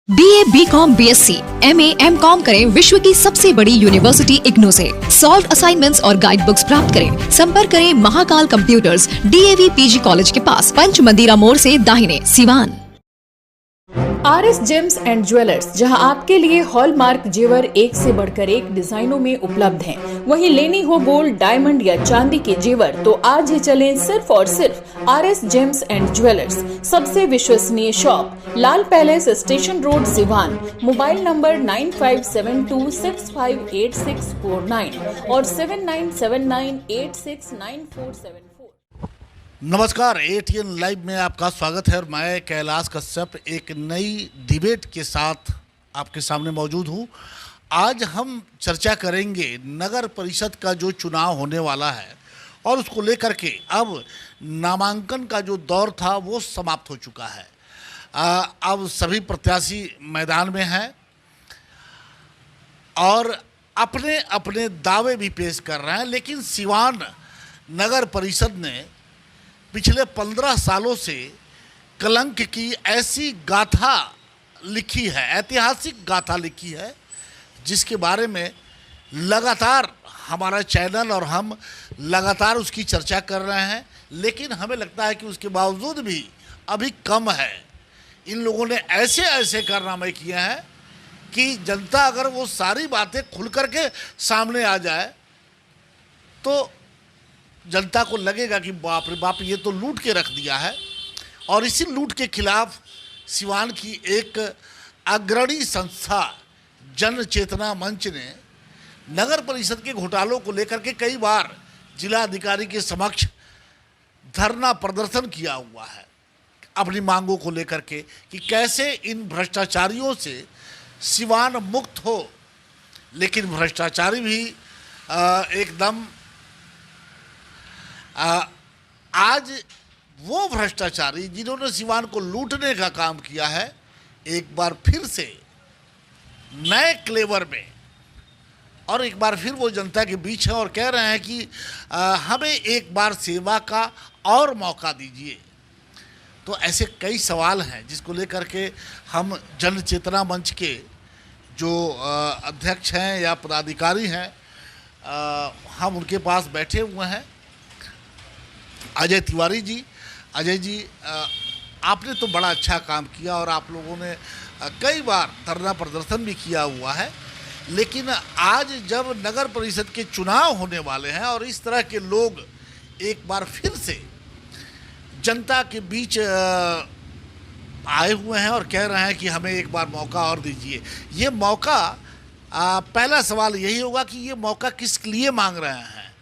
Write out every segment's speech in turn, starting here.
BA, BCom, BSc, MA, MCom करें विश्व की सबसे बड़ी यूनिवर्सिटी इग्नू से। सॉल्व असाइनमेंट्स और गाइड बुक्स प्राप्त करें। संपर्क करें Mahakal computers, DAV PG college के पास, पंच मंदिरा मोड़ से दाहिने, Siwan. RS James and jewellers, जहां आपके लिए हॉलमार्क जेवर एक से बढ़कर एक डिजाइनों में उपलब्ध हैं। वहीं लेनी हो गोल्ड, डायमंड या चांदी के जेवर तो आज ही चलें सिर्फ और सिर्फ RS जेम्स एंड ज्वेलर्स। सबसे विश्वसनीय shop, Lal palace, station road, Siwan. Mobile number 9572658649 और 7979869474। नमस्कार, ATN लाइव में आपका स्वागत है और मैं कैलाश कश्यप एक नई डिबेट के साथ आपके सामने मौजूद हूं। आज हम चर्चा करेंगे नगर परिषद का जो चुनाव होने वाला है और उसको लेकर के अब नामांकन का जो दौर था वो समाप्त हो चुका है। अब सभी प्रत्याशी मैदान में हैं और अपने अपने दावे भी पेश कर रहे हैं, लेकिन सिवान नगर परिषद ने पिछले 15 सालों से कलंक की ऐसी गाथा लिखी है, ऐतिहासिक गाथा लिखी है, जिसके बारे में लगातार हमारा चैनल और हम लगातार उसकी चर्चा कर रहे हैं। लेकिन हमें लगता है कि उसके बावजूद भी अभी कम है। इन लोगों ने ऐसे ऐसे कारनामे किए हैं कि जनता अगर वो सारी बातें खुल करके सामने आ जाए तो जनता को लगेगा कि बाप रे बाप, ये तो लूट के रख दिया है। और इसी लूट के खिलाफ सिवान की एक अग्रणी संस्था जन चेतना मंच ने नगर परिषद के घोटालों को लेकर के कई बार जिला अधिकारी के समक्ष धरना प्रदर्शन किया हुआ है, अपनी मांगों को लेकर के कि कैसे इन भ्रष्टाचारियों से सिवान मुक्त हो। लेकिन भ्रष्टाचारी भी एकदम आज वो भ्रष्टाचारी जिन्होंने सिवान को लूटने का काम किया है, एक बार फिर से नए क्लेवर में और एक बार फिर वो जनता के बीच है और कह रहे हैं कि हमें एक बार सेवा का और मौका दीजिए। तो ऐसे कई सवाल हैं जिसको लेकर के हम जन चेतना मंच के जो अध्यक्ष हैं या पदाधिकारी हैं, हम उनके पास बैठे हुए हैं। अजय तिवारी जी, अजय जी, आपने तो बड़ा अच्छा काम किया और आप लोगों ने कई बार धरना प्रदर्शन भी किया हुआ है। लेकिन आज जब नगर परिषद के चुनाव होने वाले हैं और इस तरह के लोग एक बार फिर से जनता के बीच आए हुए हैं और कह रहे हैं कि हमें एक बार मौका और दीजिए, ये मौका, पहला सवाल यही होगा कि ये मौका किस लिए मांग रहे हैं?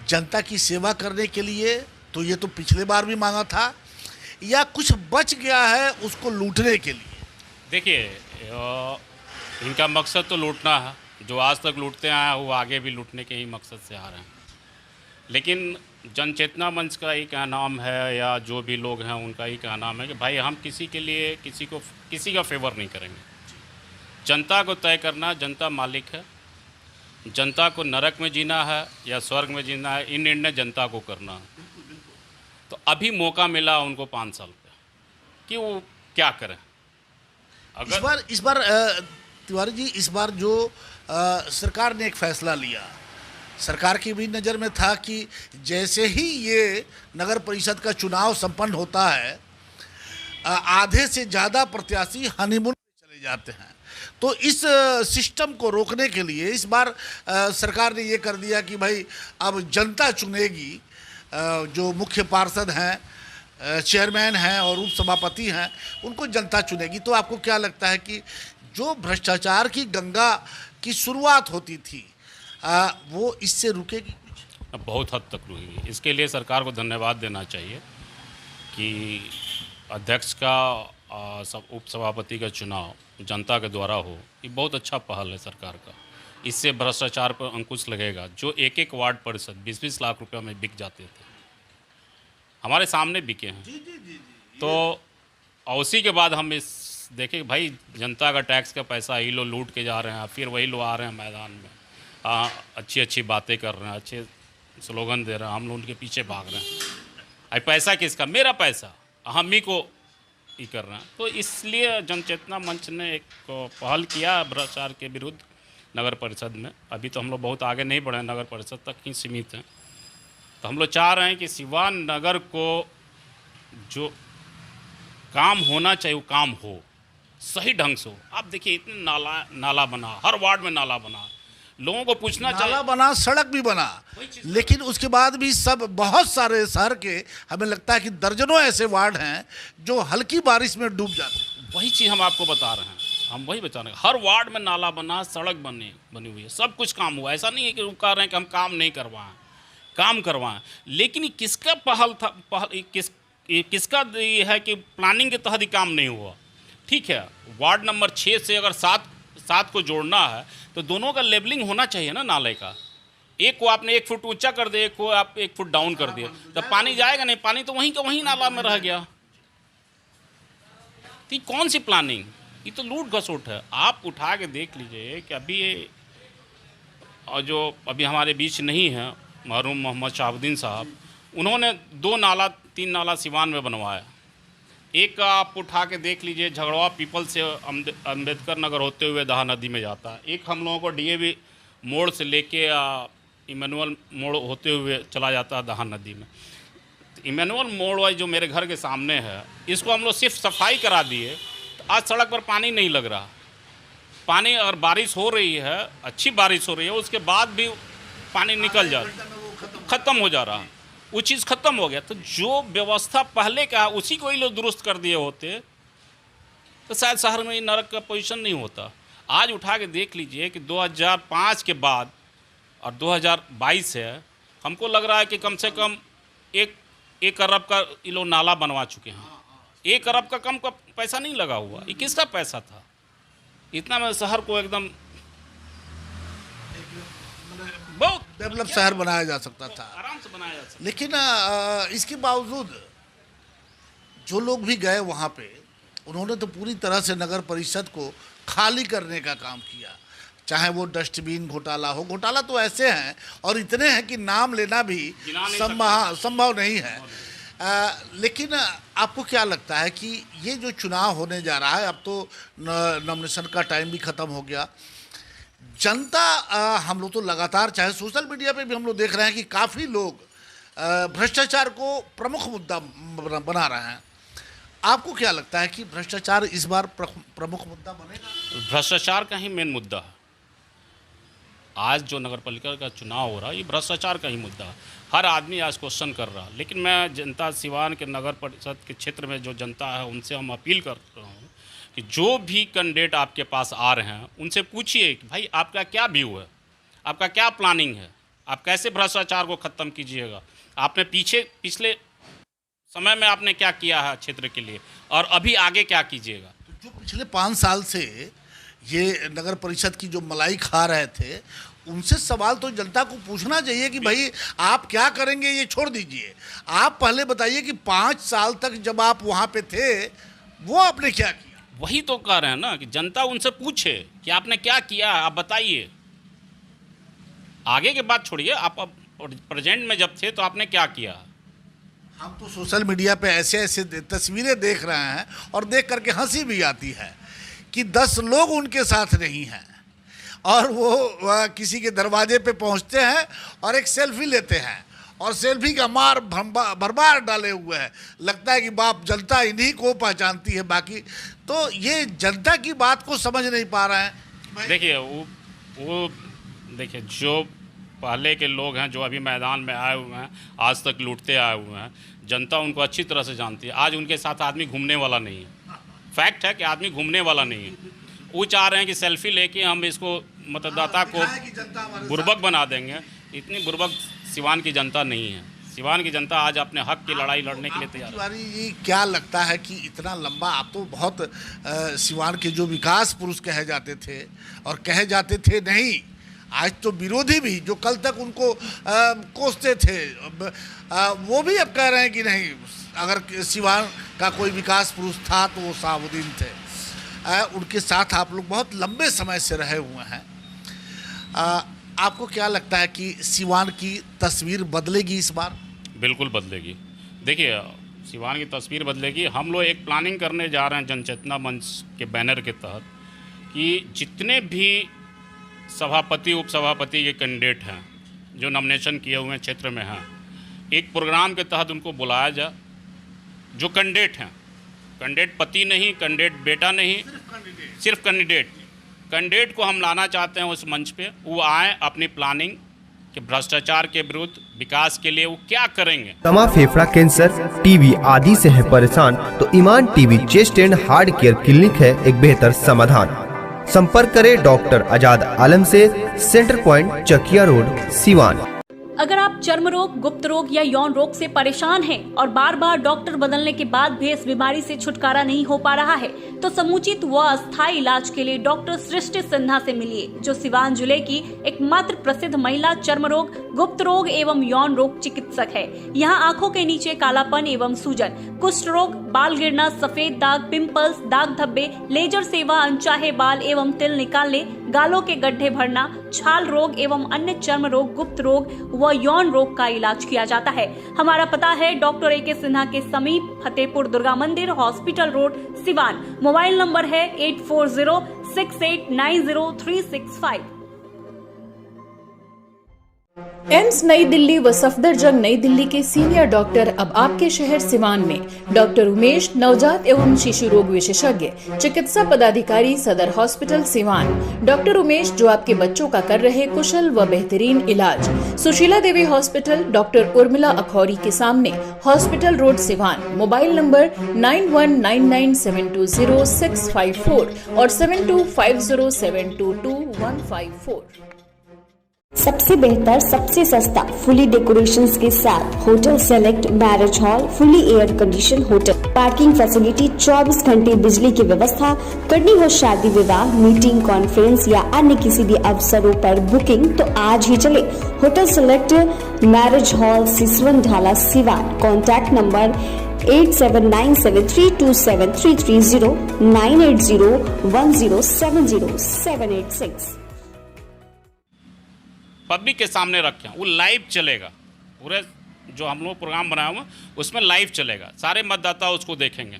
जनता की सेवा करने के लिए, तो ये तो पिछले बार भी मांगा था, या कुछ बच गया है उसको लूटने के लिए? देखिए, इनका मकसद तो लूटना है। जो आज तक लूटते आए हैं वो आगे भी लूटने के ही मकसद से आ रहे हैं। लेकिन जनचेतना मंच का ही क्या नाम है या जो भी लोग हैं उनका ही क्या नाम है कि भाई हम किसी के लिए किसी का फेवर नहीं करेंगे। जनता को तय करना, जनता मालिक है। जनता को नरक में जीना है या स्वर्ग में जीना है, इन निर्णय जनता को करना है। तो अभी मौका मिला उनको 5 साल पे कि वो क्या करें। अगर इस बार तिवारी जी, इस बार जो सरकार ने एक फैसला लिया, सरकार की भी नज़र में था कि जैसे ही ये नगर परिषद का चुनाव संपन्न होता है, आधे से ज़्यादा प्रत्याशी हनीमून पे चले जाते हैं। तो इस सिस्टम को रोकने के लिए इस बार सरकार ने ये कर दिया कि भाई अब जनता चुनेगी, जो मुख्य पार्षद हैं, चेयरमैन हैं और उप सभापति हैं, उनको जनता चुनेगी। तो आपको क्या लगता है कि जो भ्रष्टाचार की गंगा की शुरुआत होती थी वो इससे रुकेगी? बहुत हद तक रुकेगी। इसके लिए सरकार को धन्यवाद देना चाहिए कि अध्यक्ष का सब उप सभापति का चुनाव जनता के द्वारा हो। ये बहुत अच्छा पहल है सरकार का। इससे भ्रष्टाचार पर अंकुश लगेगा। जो एक एक वार्ड परिषद 20-20 लाख रुपया में बिक जाते थे, हमारे सामने बिके हैं। तो उसी के बाद हम इस देखें भाई, जनता का टैक्स का पैसा ही लोग लूट के जा रहे हैं, फिर वही लोग आ रहे हैं मैदान में, अच्छी अच्छी बातें कर रहे हैं, अच्छे स्लोगन दे रहे हैं, हम लोग उनके पीछे भाग रहे हैं। अरे पैसा किसका? मेरा पैसा, हम ही को ये कर रहे हैं। तो इसलिए जन चेतना मंच ने एक पहल किया भ्रष्टाचार के विरुद्ध नगर परिषद में। अभी तो हम लोग बहुत आगे नहीं बढ़े, नगर परिषद तक ही सीमित हैं। तो हम लोग चाह रहे हैं कि सिवान नगर को जो काम होना चाहिए वो काम हो, सही ढंग से हो। आप देखिए इतने नाला बना, हर वार्ड में नाला बना, लोगों को पूछना चाहिए। नाला बना, सड़क भी बना, लेकिन उसके बाद भी सब बहुत सारे शहर के हमें लगता है कि दर्जनों ऐसे वार्ड हैं जो हल्की बारिश में डूब जाते हैं। वही चीज़ हम आपको बता रहे हैं, हम वही बता रहे हैं। हर वार्ड में नाला बना, सड़क बनी हुई है, सब कुछ काम हुआ। ऐसा नहीं है कि वो कह रहे हैं कि हम काम नहीं करवाएं, काम करवाएं। लेकिन ये किसका पहल था, किसका ये है कि प्लानिंग के तहत ही काम नहीं हुआ। ठीक है, वार्ड नंबर 6 से अगर 7 को जोड़ना है तो दोनों का लेबलिंग होना चाहिए ना नाले का। एक को आपने 1 फुट ऊंचा कर दिया, एक को आप 1 फुट डाउन कर दिया, तब पानी जाएगा नहीं। पानी तो वहीं का वहीं नाला में रह गया। तो कौन सी प्लानिंग, ये तो लूट घसोट है। आप उठा के देख लीजिए कि अभी ये और जो अभी हमारे बीच नहीं है मरहूम मोहम्मद शहाबुद्दीन साहब, उन्होंने 2 नाला 3 नाला सिवान में बनवाया। एक आप उठा के देख लीजिए, झगड़वा पीपल से अम्बेडकर नगर होते हुए दहा नदी में जाता है। एक हम लोगों को डीएवी मोड़ से लेके इमैनुअल मोड़ होते हुए चला जाता है दहा नदी में। तो इमैनुअल मोड़ वाली जो मेरे घर के सामने है, इसको हम लोग सिर्फ सफाई करा दिए, तो आज सड़क पर पानी नहीं लग रहा। पानी अगर बारिश हो रही है, अच्छी बारिश हो रही है, उसके बाद भी पानी निकल जा रहा है, ख़त्म हो जा रहा है, वो चीज़ ख़त्म हो गया। तो जो व्यवस्था पहले का है उसी को ही लोग दुरुस्त कर दिए होते तो शायद शहर में नरक का पोजीशन नहीं होता। आज उठा के देख लीजिए कि 2005 के बाद और 2022 है, हमको लग रहा है कि कम से कम एक अरब का ये लोग नाला बनवा चुके हैं। 1 अरब का कम का पैसा नहीं लगा हुआ। ये किसका पैसा था? इतना में शहर को एकदम बहुत डेवलप शहर बनाया जा सकता था, आराम से बनाया जा सकता। लेकिन इसके बावजूद जो लोग भी गए वहाँ पे, उन्होंने तो पूरी तरह से नगर परिषद को खाली करने का काम किया। चाहे वो डस्टबिन घोटाला हो, घोटाला तो ऐसे हैं और इतने हैं कि नाम लेना भी संभव नहीं है। लेकिन आपको क्या लगता है कि ये जो चुनाव होने जा रहा है, अब तो नॉमिनेशन का टाइम भी ख़त्म हो गया, जनता हम लोग तो लगातार चाहे सोशल मीडिया पे भी हम लोग देख रहे हैं कि काफ़ी लोग भ्रष्टाचार को प्रमुख मुद्दा बना रहे हैं। आपको क्या लगता है कि भ्रष्टाचार इस बार प्रमुख मुद्दा बनेगा? भ्रष्टाचार का ही मेन मुद्दा है। आज जो नगर पालिका का चुनाव हो रहा है, ये भ्रष्टाचार का ही मुद्दा है। हर आदमी आज क्वेश्चन कर रहा है। लेकिन मैं जनता सिवान के नगर परिषद के क्षेत्र में जो जनता है, उनसे हम अपील कर रहा हूँ कि जो भी कैंडिडेट आपके पास आ रहे हैं, उनसे पूछिए कि भाई आपका क्या व्यू है, आपका क्या प्लानिंग है, आप कैसे भ्रष्टाचार को ख़त्म कीजिएगा, आपने पिछले समय में आपने क्या किया है क्षेत्र के लिए, और अभी आगे क्या कीजिएगा। जो पिछले 5 साल से ये नगर परिषद की जो मलाई खा रहे थे, उनसे सवाल तो जनता को पूछना चाहिए कि भाई आप क्या करेंगे, ये छोड़ दीजिए। आप पहले बताइए कि 5 साल तक जब आप वहाँ पे थे, वो आपने क्या किया। वही तो कह रहे हैं ना कि जनता उनसे पूछे कि आपने क्या किया, आप बताइए। आगे के बात छोड़िए, आप अब प्रेजेंट में जब थे तो आपने क्या किया। हम तो सोशल मीडिया पे ऐसे ऐसे तस्वीरें देख रहे हैं और देख करके हंसी भी आती है कि 10 लोग उनके साथ नहीं हैं और वो किसी के दरवाजे पे पहुंचते हैं और एक सेल्फी लेते हैं और सेल्फी का मार भरमार डाले हुए हैं। लगता है कि बाप जनता इन्हीं को पहचानती है, बाकी तो ये जनता की बात को समझ नहीं पा रहे हैं। देखिए वो देखिए, जो पहले के लोग हैं जो अभी मैदान में आए हुए हैं, आज तक लूटते आए हुए हैं, जनता उनको अच्छी तरह से जानती है। आज उनके साथ आदमी घूमने वाला नहीं है। फैक्ट है कि आदमी घूमने वाला नहीं है। वो चाह रहे हैं कि सेल्फी लेके हम इसको मतदाता को बुर्बक बना देंगे। इतनी बुर्बक सिवान की जनता नहीं है। सिवान की जनता आज अपने हक की लड़ाई लड़ने के लिए तैयार है। तिवारी जी, क्या लगता है कि इतना लंबा, आप तो बहुत सिवान के जो विकास पुरुष कहे जाते थे और कहे जाते थे, नहीं आज तो विरोधी भी जो कल तक उनको कोसते थे, वो भी अब कह रहे हैं कि नहीं, अगर सिवान का कोई विकास पुरुष था तो वो शहाबुद्दीन थे। उनके साथ आप लोग बहुत लंबे समय से रहे हुए हैं। आपको क्या लगता है कि सिवान की तस्वीर बदलेगी इस बार? बिल्कुल बदलेगी। देखिए, सिवान की तस्वीर बदलेगी। हम लोग एक प्लानिंग करने जा रहे हैं जनचेतना मंच के बैनर के तहत कि जितने भी सभापति उपसभापति के कैंडिडेट हैं जो नॉमिनेशन किए हुए क्षेत्र में हैं, एक प्रोग्राम के तहत उनको बुलाया जाए। जो कैंडिडेट हैं, कैंडिडेट पति नहीं, कैंडिडेट बेटा नहीं, सिर्फ कैंडिडेट को हम लाना चाहते हैं उस मंच पे। वो आए अपनी प्लानिंग कि भ्रष्टाचार के विरुद्ध विकास के लिए वो क्या करेंगे। दमा, फेफड़ा कैंसर, टीबी आदि से है परेशान तो Iman TB chest and heart care clinic है एक बेहतर समाधान। संपर्क करें डॉक्टर आजाद आलम से, centre point Chakia road, Siwan. अगर आप चर्म रोग, गुप्त रोग या यौन रोग से परेशान हैं और बार बार डॉक्टर बदलने के बाद भी इस बीमारी से छुटकारा नहीं हो पा रहा है, तो समुचित व अस्थायी इलाज के लिए डॉक्टर सृष्टि सिन्हा से मिलिए, जो सिवान जिले की एकमात्र प्रसिद्ध महिला चर्म रोग, गुप्त रोग एवं यौन रोग चिकित्सक है। यहाँ आंखों के नीचे कालापन एवं सूजन, कुष्ठ रोग, बाल गिरना, सफेद दाग, पिंपल्स, दाग धब्बे, लेजर सेवा, अनचाहे बाल एवं तिल निकालने, गालों के गड्ढे भरना, छाल रोग एवं अन्य चर्म रोग, गुप्त रोग व यौन रोग का इलाज किया जाता है। हमारा पता है डॉक्टर ए.के. सिन्हा के समीप फतेहपुर दुर्गा मंदिर, hospital road, Siwan. Mobile number है 8406890365। एम्स नई दिल्ली व सफदरजंग नई दिल्ली के सीनियर डॉक्टर अब आपके शहर सिवान में। डॉक्टर उमेश, नवजात एवं शिशु रोग विशेषज्ञ, चिकित्सा पदाधिकारी, सदर हॉस्पिटल सिवान। डॉक्टर उमेश जो आपके बच्चों का कर रहे कुशल व बेहतरीन इलाज। सुशीला देवी हॉस्पिटल, डॉक्टर उर्मिला अखौरी के सामने, hospital road, Siwan. Mobile number 9199720654 और 7250722154। सबसे बेहतर, सबसे सस्ता, फुली डेकोरेशंस के साथ hotel select marriage hall, fully air condition hotel, parking facility, 24 घंटे बिजली की व्यवस्था। करनी हो शादी विवाह, मीटिंग, कॉन्फ्रेंस या अन्य किसी भी अवसरों पर बुकिंग तो आज ही चले। Hotel select marriage hall, Siswan ढाला, सिवान। Contact number 8797327330 9801070786। पब्लिक के सामने रखें, वो लाइव चलेगा। पूरे जो हम लोग प्रोग्राम बनाया हुआ उसमें लाइव चलेगा, सारे मतदाता उसको देखेंगे।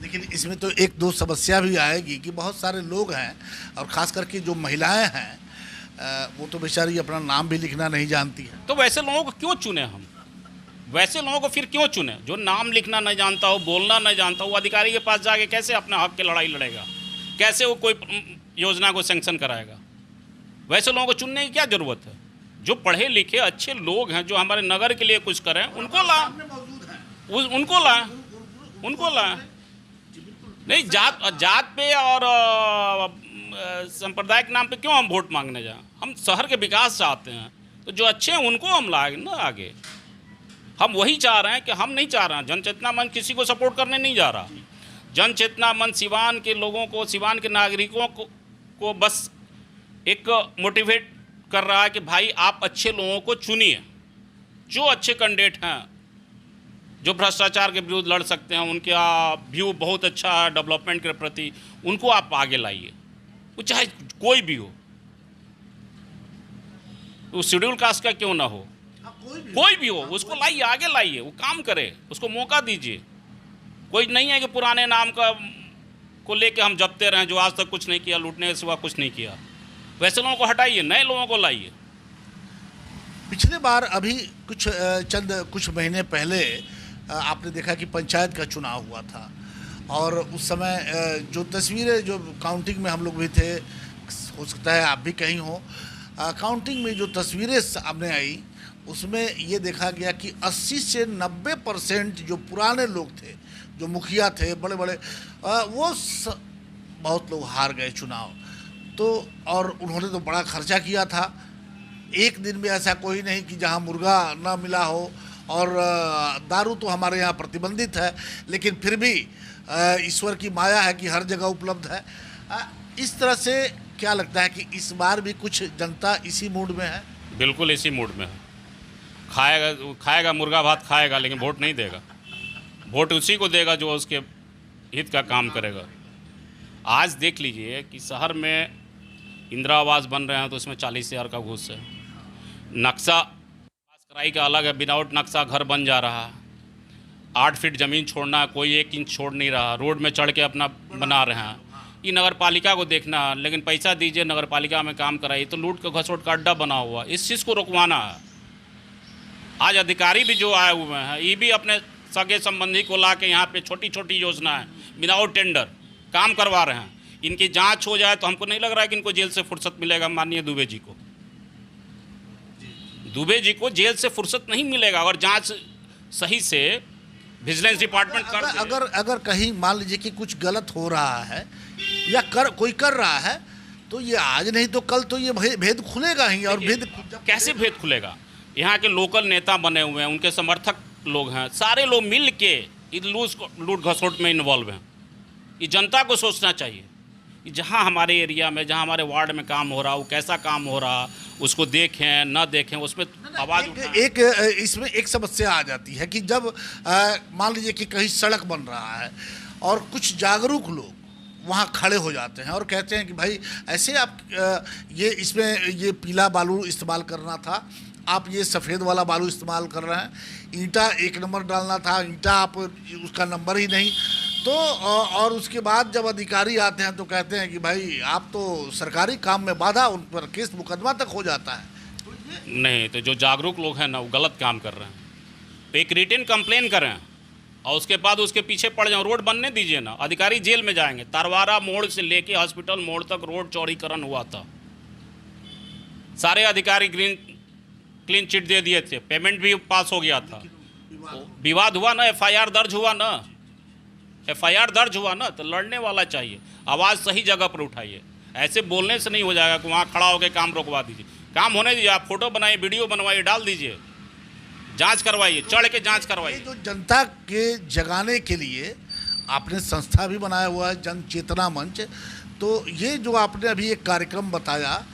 लेकिन इसमें तो एक दो समस्या भी आएगी कि बहुत सारे लोग हैं और ख़ास करके जो महिलाएं हैं वो तो बेचारी अपना नाम भी लिखना नहीं जानती है। तो वैसे लोगों को क्यों चुने हम? वैसे लोगों को फिर क्यों चुने? जो नाम लिखना नहीं जानता हो, बोलना नहीं जानता हो, वो अधिकारी के पास जाके कैसे अपने हक की लड़ाई लड़ेगा? कैसे वो कोई योजना को सैंक्शन कराएगा? वैसे लोगों को चुनने की क्या ज़रूरत है? जो पढ़े लिखे अच्छे लोग हैं, जो हमारे नगर के लिए कुछ करें, उनको लाएं। नहीं, जात पे और संप्रदाय के नाम पे क्यों हम वोट मांगने जाएं? हम शहर के विकास चाहते हैं, तो जो अच्छे हैं उनको हम लाएं ना आगे। हम वही चाह रहे हैं कि हम नहीं चाह रहे हैं जनचेतना मंच किसी को सपोर्ट करने नहीं जा रहा। जनचेतना मंच सिवान के लोगों को, सिवान के नागरिकों को बस एक मोटिवेट कर रहा है कि भाई आप अच्छे लोगों को चुनिए, जो अच्छे कैंडिडेट हैं, जो भ्रष्टाचार के विरुद्ध लड़ सकते हैं, उनका व्यू बहुत अच्छा है डेवलपमेंट के प्रति, उनको आप आगे लाइए। वो चाहे कोई भी हो, वो शेड्यूल कास्ट का क्यों ना हो, कोई भी हो, उसको लाइए, आगे लाइए, वो काम करे, उसको मौका दीजिए। कोई नहीं है कि पुराने नाम को लेके हम जपते रहें, जो आज तक कुछ नहीं किया, लूटने के सिवा कुछ नहीं किया। वैसे लोगों को हटाइए, नए लोगों को लाइए। पिछले बार अभी कुछ महीने पहले आपने देखा कि पंचायत का चुनाव हुआ था और उस समय जो तस्वीरें, जो काउंटिंग में हम लोग भी थे, हो सकता है आप भी कहीं हो, काउंटिंग में जो तस्वीरें सामने आई उसमें ये देखा गया कि 80 से 90% जो पुराने लोग थे, जो मुखिया थे, बड़े बड़े, बहुत लोग हार गए चुनाव। तो और उन्होंने तो बड़ा खर्चा किया था। एक दिन में ऐसा कोई नहीं कि जहां मुर्गा ना मिला हो, और दारू तो हमारे यहाँ प्रतिबंधित है, लेकिन फिर भी ईश्वर की माया है कि हर जगह उपलब्ध है। इस तरह से क्या लगता है कि इस बार भी कुछ जनता इसी मूड में है? बिल्कुल इसी मूड में है। खाएगा मुर्गा भात खाएगा, लेकिन वोट नहीं देगा। वोट उसी को देगा जो उसके हित का काम करेगा। आज देख लीजिए कि शहर में इंदिरा आवास बन रहे हैं तो उसमें 40,000 का घूस है। नक्शा पास कराई का अलग है, विदाउट नक्शा घर बन जा रहा है। 8 फीट ज़मीन छोड़ना है, कोई 1 इंच छोड़ नहीं रहा, रोड में चढ़ के अपना बना रहे हैं। ये नगर पालिका को देखना है, लेकिन पैसा दीजिए नगर पालिका में काम कराइए, तो लूट का घसोट का अड्डा बना हुआ, इस चीज़ को रुकवाना है। आज अधिकारी भी जो आए हुए हैं, ये भी अपने सगे संबंधी को ला के यहाँ पे छोटी छोटी योजनाएं विदाउट टेंडर काम करवा रहे हैं। इनकी जांच हो जाए तो हमको नहीं लग रहा है कि इनको जेल से फुर्सत मिलेगा। माननीय दुबे जी को जेल से फुर्सत नहीं मिलेगा अगर जांच सही से विजिलेंस डिपार्टमेंट अगर कहीं मान लीजिए कि कुछ गलत हो रहा है या कोई कर रहा है, तो ये आज नहीं तो कल तो ये भेद खुलेगा ही। और भेद कैसे भेद खुलेगा? यहाँ के लोकल नेता बने हुए हैं, उनके समर्थक लोग हैं, सारे लोग मिल के लूट घसोट में इन्वॉल्व हैं। ये जनता को सोचना चाहिए कि जहाँ हमारे एरिया में, जहाँ हमारे वार्ड में काम हो रहा, वो कैसा काम हो रहा, उसको देखें न देखें, उसमें आवाज़ इसमें एक समस्या आ जाती है कि जब मान लीजिए कि कहीं सड़क बन रहा है और कुछ जागरूक लोग वहाँ खड़े हो जाते हैं और कहते हैं कि भाई ऐसे आप ये पीला बालू इस्तेमाल करना था, आप ये सफ़ेद वाला बालू इस्तेमाल कर रहे हैं, ईंटा 1 नंबर डालना था, ईंटा आप उसका नंबर ही नहीं। तो और उसके बाद जब अधिकारी आते हैं तो कहते हैं कि भाई आप तो सरकारी काम में बाधा, उन पर केस मुकदमा तक हो जाता है। नहीं, तो जो जागरूक लोग हैं ना, वो गलत काम कर रहे हैं, तो एक रिटन कंप्लेन करें और उसके बाद उसके पीछे पड़ जाओ, रोड बनने दीजिए ना। अधिकारी जेल में जाएंगे। तारवारा मोड़ से लेके हॉस्पिटल मोड़ तक रोड चौड़ीकरण हुआ था, सारे अधिकारी क्लीन चिट दे दिए थे, पेमेंट भी पास हो गया था। विवाद हुआ ना, FIR दर्ज हुआ ना, तो लड़ने वाला चाहिए, आवाज़ सही जगह पर उठाइए। ऐसे बोलने से नहीं हो जाएगा कि वहाँ खड़ा होकर काम रोकवा दीजिए। काम होने दीजिए, आप फोटो बनाइए, वीडियो बनवाइए, डाल दीजिए, जांच करवाइए, चढ़ के जांच करवाइए। जो जनता के जगाने के लिए आपने संस्था भी बनाया हुआ है, जन चेतना मंच, तो ये जो आपने अभी एक कार्यक्रम बताया,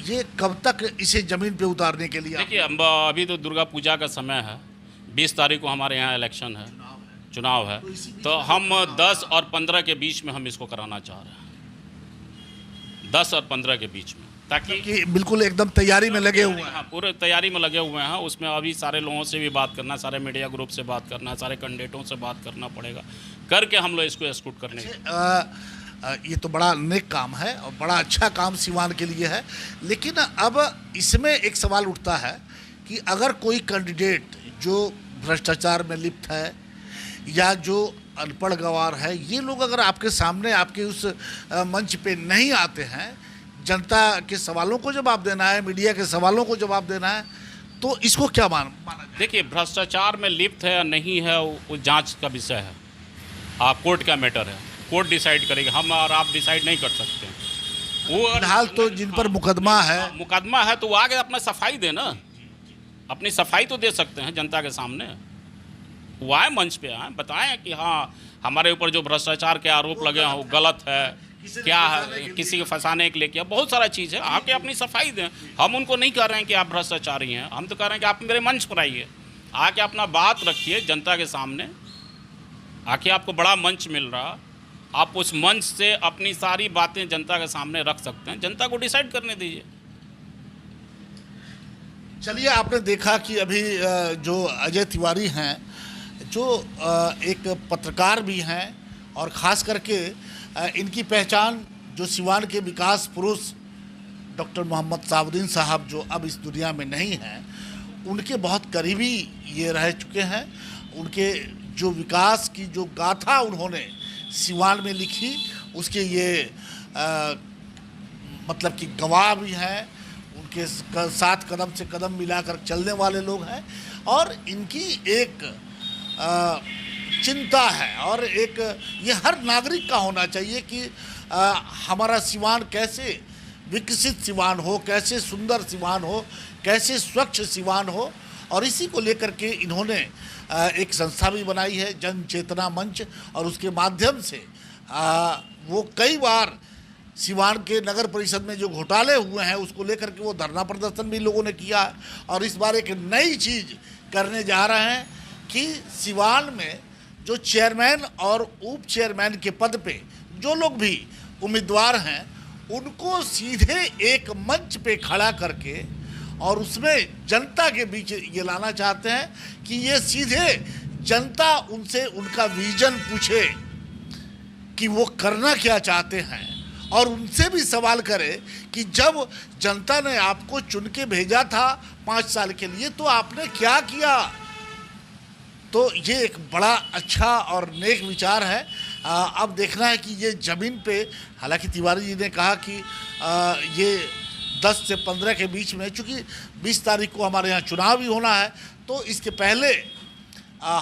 ये कब तक इसे ज़मीन पे उतारने के लिए? देखिए, अभी तो दुर्गा पूजा का समय है, 20 तारीख को हमारे यहाँ इलेक्शन है, चुनाव है, तो हम 10 और 15 के बीच में हम इसको कराना चाह रहे हैं, 10 और 15 के बीच में, ताकि बिल्कुल एकदम तैयारी में लगे हुए हैं। हाँ, पूरे तैयारी में लगे हुए हैं। उसमें अभी सारे लोगों से भी बात करना, सारे मीडिया ग्रुप से बात करना, सारे कैंडिडेटों से बात करना पड़ेगा, करके हम लोग इसको एक्सिक्यूट करने ये तो बड़ा नेक काम है और बड़ा अच्छा काम सिवान के लिए है। लेकिन अब इसमें एक सवाल उठता है कि अगर कोई कैंडिडेट जो भ्रष्टाचार में लिप्त है या जो अनपढ़ गंवार है, ये लोग अगर आपके सामने, आपके उस मंच पे नहीं आते हैं, जनता के सवालों को जवाब देना है, मीडिया के सवालों को जवाब देना है, तो इसको क्या माना जाए? देखिए, भ्रष्टाचार में लिप्त है या नहीं है, वो जांच का विषय है, कोर्ट का मैटर है, कोर्ट डिसाइड करेगा, हम और आप डिसाइड नहीं कर सकते। वो फिलहाल तो जिन पर मुकदमा है तो वो आगे अपना सफाई दे ना, अपनी सफाई तो दे सकते हैं जनता के सामने। वो आए, मंच पे आए, बताएं कि हाँ हमारे ऊपर जो भ्रष्टाचार के आरोप लगे हैं वो गलत है, क्या है, किसी को फंसाने के लिए किया, बहुत सारा चीज़ है, आके अपनी सफाई दें। हम उनको नहीं कह रहे हैं कि आप भ्रष्टाचारी हैं, हम तो कह रहे हैं कि आप मेरे मंच पर आइए, आके अपना बात रखिए जनता के सामने। आके आपको बड़ा मंच मिल रहा, आप उस मंच से अपनी सारी बातें जनता के सामने रख सकते हैं, जनता को डिसाइड करने दीजिए। चलिए, आपने देखा कि अभी जो अजय तिवारी हैं, जो एक पत्रकार भी हैं और ख़ास करके इनकी पहचान जो सिवान के विकास पुरुष डॉक्टर मोहम्मद साबुद्दीन साहब, जो अब इस दुनिया में नहीं हैं, उनके बहुत करीबी ये रह चुके हैं। उनके जो विकास की जो गाथा उन्होंने सिवान में लिखी, उसके ये मतलब कि गवाह भी हैं, उनके साथ कदम से कदम मिलाकर चलने वाले लोग हैं। और इनकी एक चिंता है और एक ये हर नागरिक का होना चाहिए कि हमारा सिवान कैसे विकसित सिवान हो, कैसे सुंदर सिवान हो, कैसे स्वच्छ सिवान हो। और इसी को लेकर के इन्होंने एक संस्था भी बनाई है, जन चेतना मंच, और उसके माध्यम से वो कई बार सिवान के नगर परिषद में जो घोटाले हुए हैं उसको लेकर के वो धरना प्रदर्शन भी लोगों ने किया है। और इस बार एक नई चीज़ करने जा रहे हैं कि सिवान में जो चेयरमैन और उप चेयरमैन के पद पे जो लोग भी उम्मीदवार हैं, उनको सीधे एक मंच पे खड़ा करके और उसमें जनता के बीच ये लाना चाहते हैं कि ये सीधे जनता उनसे उनका विजन पूछे कि वो करना क्या चाहते हैं, और उनसे भी सवाल करे कि जब जनता ने आपको चुन के भेजा था 5 साल के लिए तो आपने क्या किया। तो ये एक बड़ा अच्छा और नेक विचार है। अब देखना है कि ये ज़मीन पे, हालांकि तिवारी जी ने कहा कि ये 10 से 15 के बीच में, चूँकि 20 तारीख को हमारे यहाँ चुनाव भी होना है, तो इसके पहले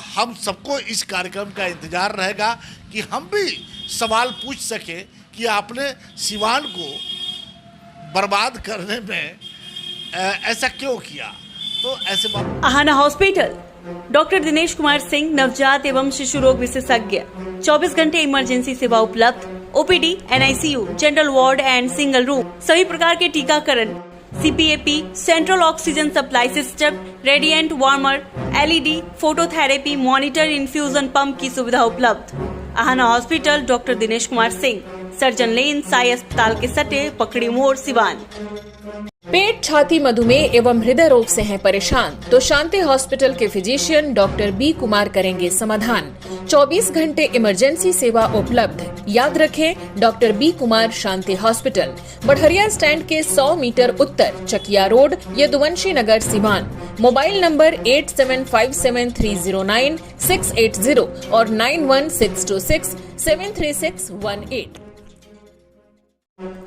हम सबको इस कार्यक्रम का इंतज़ार रहेगा कि हम भी सवाल पूछ सके कि आपने सिवान को बर्बाद करने में ऐसा क्यों किया। तो ऐसे बात। आहाना हॉस्पिटल, डॉक्टर दिनेश कुमार सिंह, नवजात एवं शिशु रोग विशेषज्ञ, 24 घंटे इमरजेंसी सेवा उपलब्ध, OPD, NICU, general ward and single room, सभी प्रकार के टीकाकरण, CPAP, central oxygen supply system, radiant warmer, LED, phototherapy, monitor, infusion pump की सुविधा उपलब्ध। Aahana hospital, doctor Dinesh Kumar Singh, surgeon lane, Sai अस्पताल के सटे, पकड़ी मोड़, सिवान। पेट, छाती, मधुमेह एवं हृदय रोग से हैं परेशान तो शांति हॉस्पिटल के फिजिशियन डॉक्टर बी कुमार करेंगे समाधान। 24 घंटे इमरजेंसी सेवा उपलब्ध। याद रखें, doctor B Kumar, Shanti hospital, Barharia stand के 100 मीटर उत्तर, Chakia road, Yaduvanshi Nagar, Siwan. Mobile number 8757309680 और 9162673618।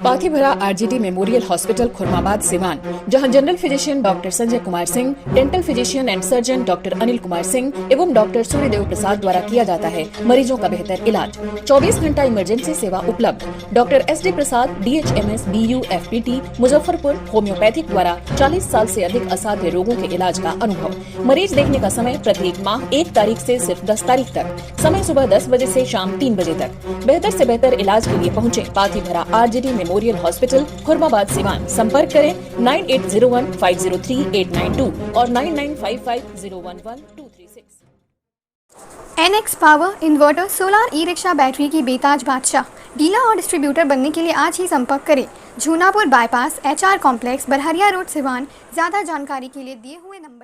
Pathibhara RGD memorial hospital, Khurmabad, Siwan, जहां general physician doctor Sanjay Kumar Singh, dental physician and surgeon doctor Anil Kumar Singh एवं डॉक्टर सूर्यदेव प्रसाद द्वारा किया जाता है मरीजों का बेहतर इलाज। 24 घंटा इमरजेंसी सेवा उपलब्ध। डॉक्टर SD प्रसाद, DHMS, BU, FPT, Muzaffarpur, homeopathic द्वारा 40 साल से अधिक असाध्य रोगों के इलाज का अनुभव। मरीज देखने का समय प्रत्येक माह 1 तारीख से सिर्फ 10 तारीख तक। समय सुबह 10 बजे से शाम 3 बजे तक। बेहतर से बेहतर इलाज के लिए पहुँचे Pathibhara RGD memorial hospital, Khurmabad, Siwan. संपर्क करें 9801503892 और 9955011236। NX power inverter, solar, e rickshaw, battery की बेताज बादशाह। डीलर और डिस्ट्रीब्यूटर बनने के लिए आज ही संपर्क करें। Jhunapur bypass, HR complex, Barharia road, Siwan. ज्यादा जानकारी के लिए दिए हुए नंबर